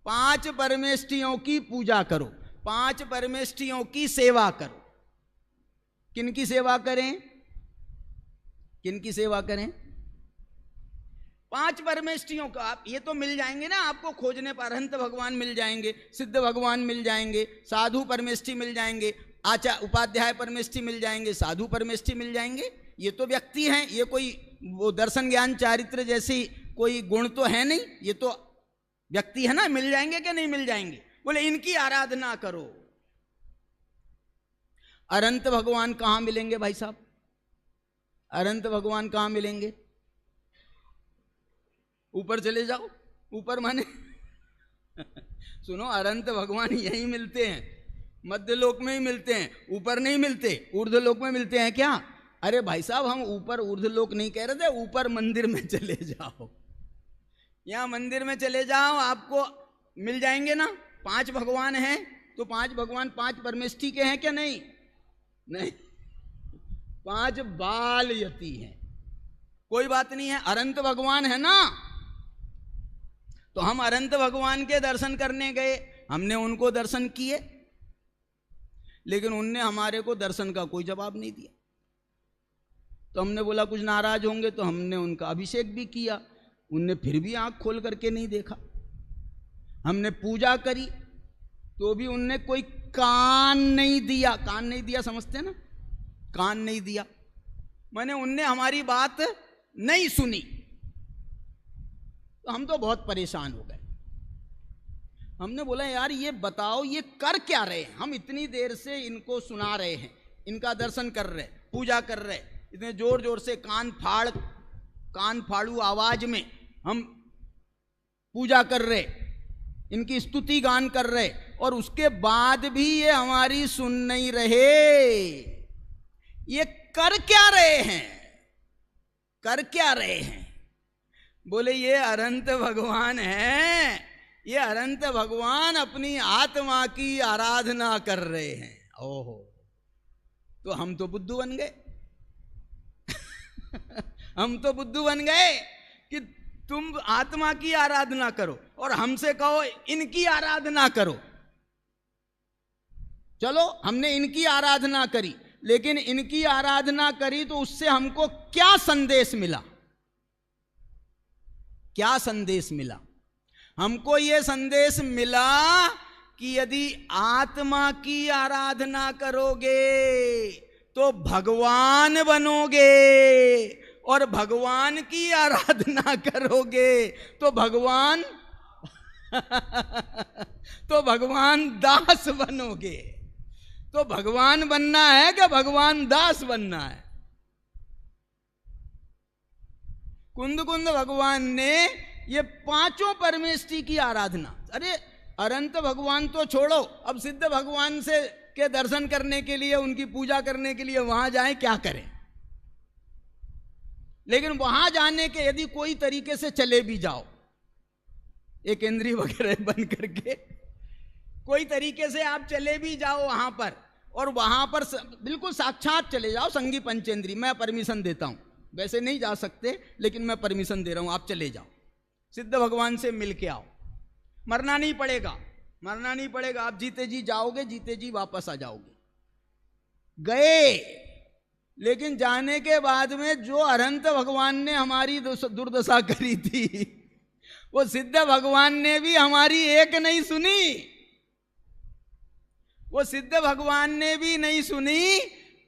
5 परमेष्ठियों की पूजा करो, 5 परमेष्ठियों की सेवा करो। किनकी सेवा करें? किनकी सेवा करें? 5 परमेष्ठियों का। आप ये तो मिल जाएंगे ना आपको खोजने पर, अरहंत भगवान मिल जाएंगे, सिद्ध भगवान मिल जाएंगे, साधु परमेष्ठि मिल जाएंगे, उपाध्याय परमेष्ठि मिल जाएंगे, साधु परमेष्ठि मिल जाएंगे। ये तो व्यक्ति हैं, ये कोई वो दर्शन ज्ञान चारित्र जैसी कोई गुण तो है नहीं, ये तो व्यक्ति है ना, मिल जाएंगे कि नहीं मिल जाएंगे? बोले इनकी आराधना करो। अरहंत भगवान कहां मिलेंगे भाई साहब? अरहंत भगवान कहां मिलेंगे? ऊपर चले जाओ, ऊपर माने सुनो, अरहंत भगवान यहीं मिलते हैं, मध्य लोक में ही मिलते हैं, ऊपर नहीं मिलते। ऊर्ध्व लोक में मिलते हैं क्या? अरे भाई साहब, हम ऊपर ऊर्ध्व लोक नहीं कह रहे थे, ऊपर मंदिर में चले जाओ, यहां मंदिर में चले जाओ, आपको मिल जाएंगे ना। 5 भगवान हैं तो 5 भगवान 5 परमेष्ठि के हैं क्या? नहीं नहीं, 5 बाल यति हैं। कोई बात नहीं है, अरहंत भगवान है ना, तो हम अरहंत भगवान के दर्शन करने गए, हमने उनको दर्शन किए, लेकिन उनने हमारे को दर्शन का कोई जवाब नहीं दिया। तो हमने बोला कुछ नाराज होंगे, तो हमने उनका अभिषेक भी किया, उनने फिर भी आंख खोल करके नहीं देखा। हमने पूजा करी तो भी उनने कोई कान नहीं दिया। कान नहीं दिया समझते ना, कान नहीं दिया माने उनने हमारी बात नहीं सुनी। तो हम तो बहुत परेशान हो गए। हमने बोला यार ये बताओ ये कर क्या रहे हैं? हम इतनी देर से इनको सुना रहे हैं, इनका दर्शन कर रहे, पूजा कर रहे, इतने जोर जोर से कान फाड़ू आवाज में हम पूजा कर रहे, इनकी स्तुति गान कर रहे, और उसके बाद भी ये हमारी सुन नहीं रहे। ये कर क्या रहे हैं? कर क्या रहे हैं? बोले ये अरहंत भगवान है, ये अरहंत भगवान अपनी आत्मा की आराधना कर रहे हैं। ओहो, तो हम तो बुद्धू बन गए हम तो बुद्धू बन गए कि तुम आत्मा की आराधना करो और हमसे कहो इनकी आराधना करो। चलो हमने इनकी आराधना करी, लेकिन इनकी आराधना करी तो उससे हमको क्या संदेश मिला? क्या संदेश मिला? हमको ये संदेश मिला कि यदि आत्मा की आराधना करोगे तो भगवान बनोगे, और भगवान की आराधना करोगे तो भगवान तो भगवान दास बनोगे। तो भगवान बनना है कि भगवान दास बनना है? कुंद भगवान ने ये 5 परमेष्ठि की आराधना, अरे अरहंत भगवान तो छोड़ो, अब सिद्ध भगवान से के दर्शन करने के लिए, उनकी पूजा करने के लिए वहां जाएं, क्या करें? लेकिन वहां जाने के यदि कोई तरीके से चले भी जाओ, एक इंद्री वगैरह बन करके कोई तरीके से आप चले भी जाओ वहां पर, और वहां पर बिल्कुल साक्षात चले जाओ, संगी पंचेंद्री, मैं परमिशन देता हूं, वैसे नहीं जा सकते लेकिन मैं परमिशन दे रहा हूं, आप चले जाओ, सिद्ध भगवान से मिल के आओ, मरना नहीं पड़ेगा, मरना नहीं पड़ेगा, आप जीते जी जाओगे, जीते जी वापस आ जाओगे। गए, लेकिन जाने के बाद में जो अरहंत भगवान ने हमारी दुर्दशा करी थी, वो सिद्ध भगवान ने भी हमारी एक नहीं सुनी, वो सिद्ध भगवान ने भी नहीं सुनी।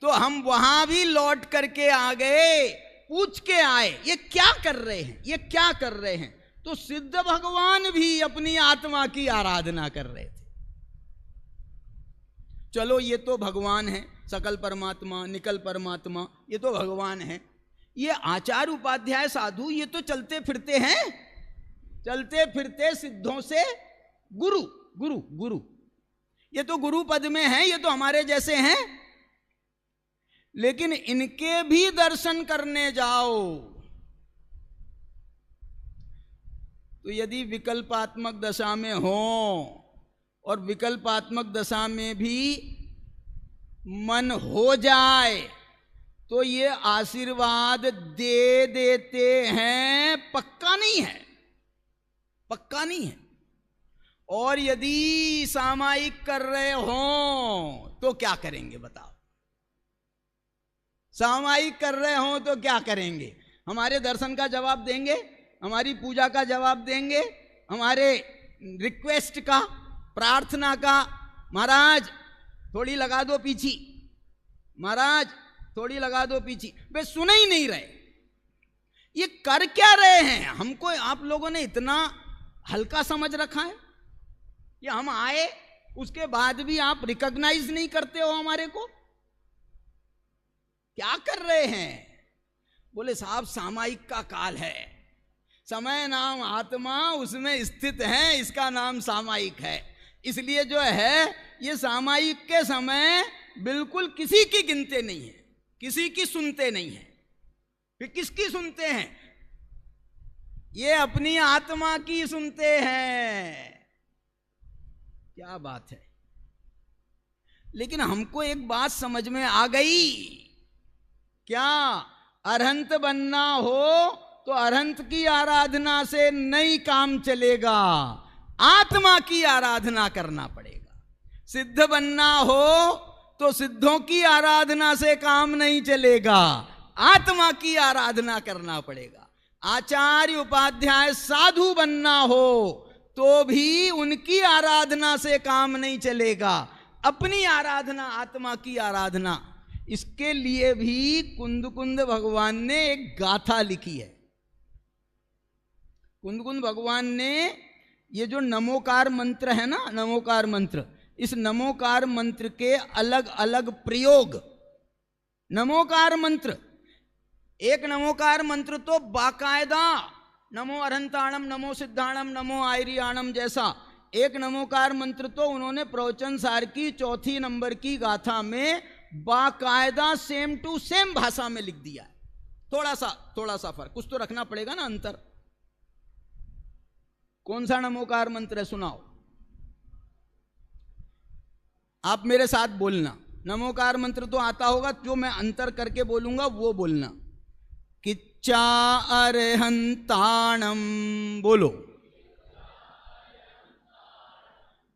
तो हम वहां भी लौट करके आ गए, पूछ के आए ये क्या कर रहे हैं, ये क्या कर रहे हैं? तो सिद्ध भगवान भी अपनी आत्मा की आराधना कर रहे थे। चलो ये तो भगवान है, सकल परमात्मा, निकल परमात्मा, ये तो भगवान है। ये आचार्य उपाध्याय साधु ये तो चलते फिरते हैं, चलते फिरते सिद्धों से गुरु गुरु गुरु, ये तो गुरु पद में है, ये तो हमारे जैसे हैं। लेकिन इनके भी दर्शन करने जाओ तो यदि विकल्पात्मक दशा में हो, और विकल्पात्मक दशा में भी मन हो जाए, तो ये आशीर्वाद दे देते हैं, पक्का नहीं है, पक्का नहीं है। और यदि सामायिक कर रहे हो तो क्या करेंगे बताओ? सामायिक कर रहे हो तो क्या करेंगे? हमारे दर्शन का जवाब देंगे, हमारी पूजा का जवाब देंगे, हमारे रिक्वेस्ट का, प्रार्थना का, महाराज थोड़ी लगा दो पीछी, महाराज थोड़ी लगा दो पीछी, वे सुन ही नहीं रहे। ये कर क्या रहे हैं? हमको आप लोगों ने इतना हल्का समझ रखा है। ये हम आए उसके बाद भी आप रिकॉग्नाइज नहीं करते हो हमारे को। क्या कर रहे हैं? बोले साहब सामायिक का काल है, समय नाम आत्मा उसमें स्थित है, इसका नाम सामायिक है। इसलिए जो है ये सामायिक के समय बिल्कुल किसी की गिनते नहीं है, किसी की सुनते नहीं है। फिर किसकी सुनते हैं? ये अपनी आत्मा की सुनते हैं। क्या बात है। लेकिन हमको एक बात समझ में आ गई, क्या अरहंत बनना हो तो अरहंत की आराधना से नहीं काम चलेगा, आत्मा की आराधना करना पड़ेगा। सिद्ध बनना हो तो सिद्धों की आराधना से काम नहीं चलेगा, आत्मा की आराधना करना पड़ेगा। आचार्य उपाध्याय साधु बनना हो तो भी उनकी आराधना से काम नहीं चलेगा, अपनी आराधना, आत्मा की आराधना। इसके लिए भी कुंद भगवान ने एक गाथा लिखी है। कुंद भगवान ने ये जो नमोकार मंत्र है ना, नमोकार मंत्र, इस नमोकार मंत्र के अलग अलग प्रयोग, नमोकार मंत्र, एक नमोकार मंत्र तो बाकायदा नमो अरहंताणम, नमो सिद्धाणम, नमो आयरियाणम जैसा एक नमोकार मंत्र तो उन्होंने प्रवचन सार की 4 नंबर की गाथा में बाकायदा सेम टू सेम भाषा में लिख दिया है। थोड़ा सा फर्क, कुछ तो रखना पड़ेगा ना अंतर। कौन सा नमोकार मंत्र है सुनाओ? आप मेरे साथ बोलना। नमोकार मंत्र तो आता होगा, जो मैं अंतर करके बोलूंगा वो बोलना। किच्चा अरहंताणम बोलो,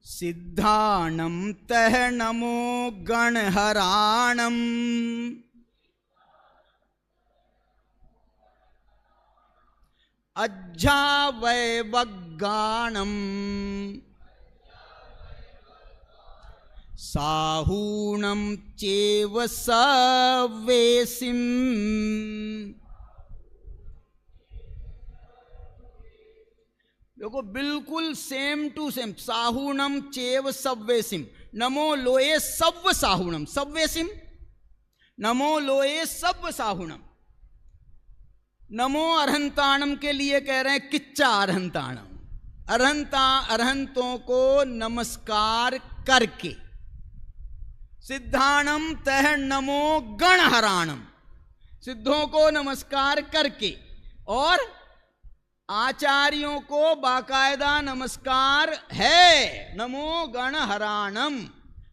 सिद्धाणम तह नमो गणहराणम, अज्झा वैवगाणम, साहूणम चेव सवेसिम। देखो बिल्कुल सेम टू सेम, साहूणम चेव सव्वेसिम, नमो लोए सव्व साहूणम, सव्वेसिम नमो लोए सव्व साहूणम। नमो अरहंताणम के लिए कह रहे हैं किच्चा अरहंताणम, अरहंतों को नमस्कार करके। सिद्धाणम तह नमो गणहराणम, सिद्धों को नमस्कार करके। और आचार्यों को बाकायदा नमस्कार है, नमो गणहराणम।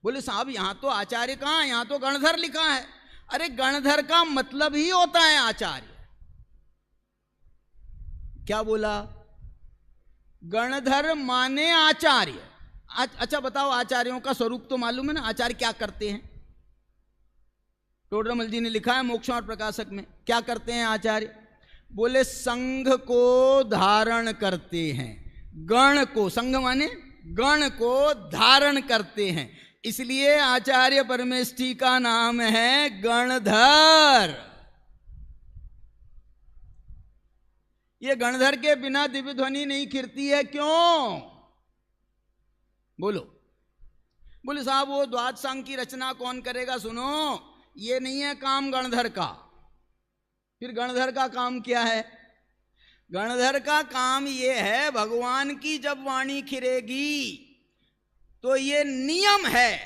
बोले साहब यहां तो आचार्य कहां, यहां तो गणधर लिखा है। अरे गणधर का मतलब ही होता है आचार्य। क्या बोला? गणधर माने आचार्य। अच्छा बताओ, आचार्यों का स्वरूप तो मालूम है ना, आचार्य क्या करते हैं? टोडरमल जी ने लिखा है मोक्ष और प्रकाशक में, क्या करते हैं आचार्य? बोले संघ को धारण करते हैं। गण को, संघ माने गण को धारण करते हैं, इसलिए आचार्य परमेष्ठी का नाम है गणधर। ये गणधर के बिना दिव्य ध्वनि नहीं खिरती है, क्यों? बोलो। बोले साहब वो द्वादशांग की रचना कौन करेगा? सुनो, ये नहीं है काम गणधर का। फिर गणधर का काम क्या है? गणधर का काम ये है, भगवान की जब वाणी खिरेगी तो ये नियम है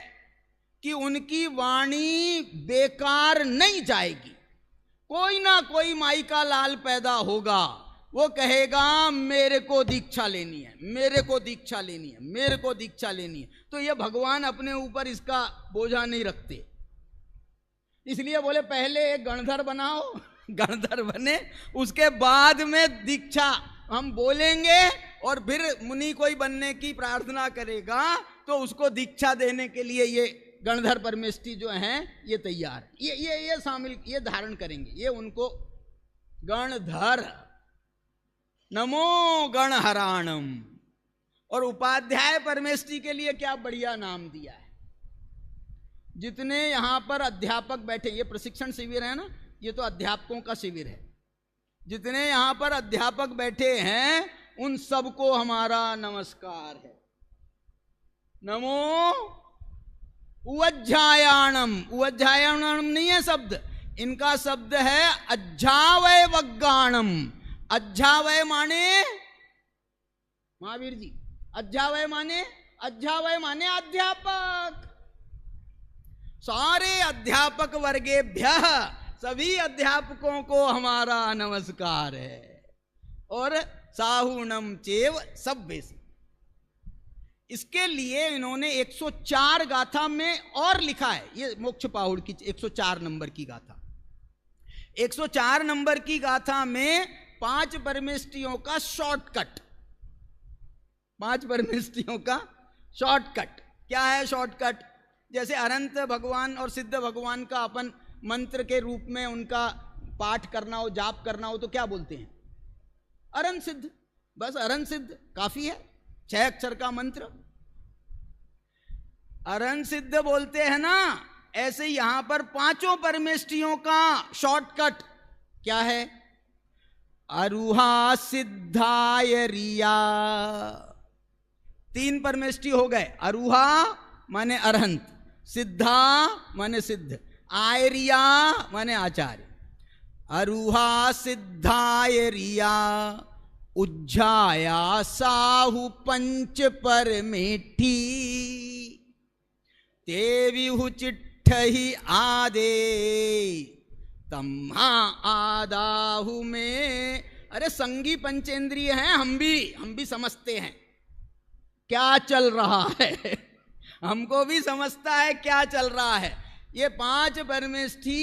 कि उनकी वाणी बेकार नहीं जाएगी। कोई ना कोई माई का लाल पैदा होगा, वो कहेगा मेरे को दीक्षा लेनी है, मेरे को दीक्षा लेनी है, मेरे को दीक्षा लेनी है। तो ये भगवान अपने ऊपर इसका बोझा नहीं रखते, इसलिए बोले पहले एक गणधर बनाओ, गणधर बने उसके बाद में दीक्षा हम बोलेंगे और फिर मुनि कोई बनने की प्रार्थना करेगा तो उसको दीक्षा देने के लिए ये गणधर परमेष्ठी जो हैं ये तैयार, ये शामिल, ये धारण करेंगे, ये उनको गणधर, नमो गणहराणम। और उपाध्याय परमेष्ठी के लिए क्या बढ़िया नाम दिया है। जितने यहां पर अध्यापक बैठे, ये प्रशिक्षण शिविर है ना, ये तो अध्यापकों का शिविर है, जितने यहां पर अध्यापक बैठे हैं उन सबको हमारा नमस्कार है। नमो उवज्जायाणम, उवज्जायाणम नहीं है शब्द, इनका शब्द है अज्जावय वग्गाणम। अज्जावय माने महावीर जी, अज्जावय माने, अज्जावय माने अध्यापक। सारे अध्यापक वर्गेभ्यः, सभी अध्यापकों को हमारा नमस्कार है। और साहुणम चेव सभ्यसी, इसके लिए इन्होंने 104 गाथा में और लिखा है। ये मोक्ष पाहुड़ की 104 नंबर की गाथा, 104 नंबर की गाथा में 5 परमेष्ठियों का शॉर्टकट, 5 परमेष्ठियों का शॉर्टकट। क्या है शॉर्टकट? जैसे अनंत भगवान और सिद्ध भगवान का अपन मंत्र के रूप में उनका पाठ करना हो, जाप करना हो, तो क्या बोलते हैं? अरन सिद्ध, बस अरन सिद्ध काफी है, 6 अक्षर का मंत्र अरन सिद्ध बोलते हैं ना। ऐसे यहां पर 5 परमेष्ठियों का शॉर्टकट क्या है? अरुहा सिद्धाय रिया। 3 परमेष्ठि हो गए, अरुहा माने अरहंत, सिद्धा माने सिद्ध, आयरिया माने आचार्य। अरुहा सिद्धाय रिया उज्जाया साहु पंच परमेठी तेविहु चिट्ठही आदे तम्हा आदाहु में। अरे संगी पंचेंद्रिय हैं, हम भी समझते हैं क्या चल रहा है, हमको भी समझता है क्या चल रहा है। ये 5 परमेष्ठी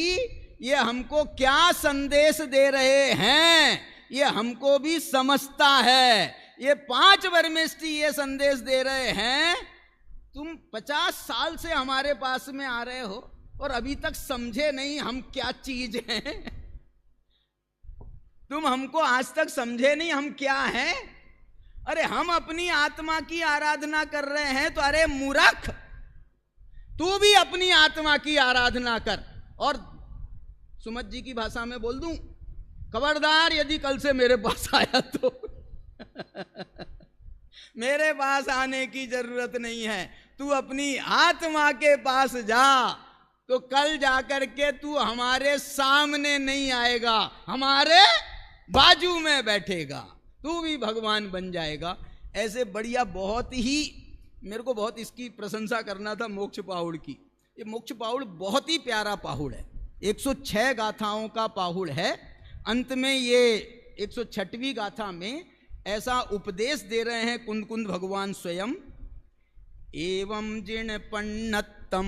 ये हमको क्या संदेश दे रहे हैं, ये हमको भी समझता है। ये 5 परमेष्ठी ये संदेश दे रहे हैं, तुम 50 साल से हमारे पास में आ रहे हो और अभी तक समझे नहीं हम क्या चीज हैं। तुम हमको आज तक समझे नहीं हम क्या हैं। अरे हम अपनी आत्मा की आराधना कर रहे हैं, तो अरे मूर्ख तू भी अपनी आत्मा की आराधना कर। और सुमत जी की भाषा में बोल दूं, खबरदार यदि कल से मेरे पास आया तो मेरे पास आने की जरूरत नहीं है, तू अपनी आत्मा के पास जा। तो कल जाकर के तू हमारे सामने नहीं आएगा, हमारे बाजू में बैठेगा, तू भी भगवान बन जाएगा। ऐसे बढ़िया, बहुत ही मेरे को बहुत इसकी प्रशंसा करना था मोक्ष पाहुड़ की। ये मोक्ष पाहुड़ बहुत ही प्यारा पाहुड़ है, 106 गाथाओं का पाहुड़ है। अंत में ये 106वीं गाथा में ऐसा उपदेश दे रहे हैं कुंद कुंद भगवान स्वयं। एवं जिण पन्नत्तम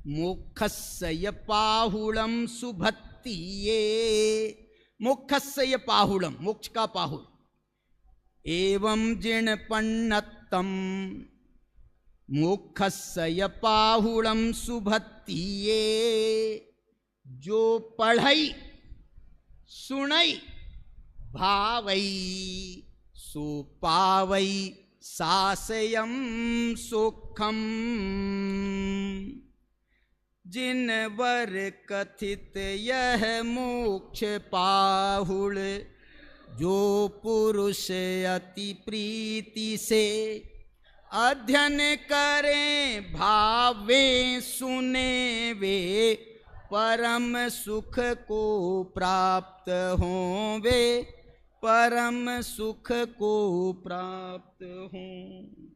मोक्षस्य पाहुड़म सुभत्तिये। मोक्षस्य पाहुड़म, मोक्ष का पाहुड़। एवं जिण पन्नत्तम मोक्षस्य पाहुड़म सुभत्तिये। जो पढ़ई सुनई भावई सो पावई सासयम सुखम। जिन वर कथित यह मोक्ष पाहुड़, जो पुरुष अति प्रीति से अध्ययन करें भावे सुने वे, परम सुख को प्राप्त हों वे, परम सुख को प्राप्त हों।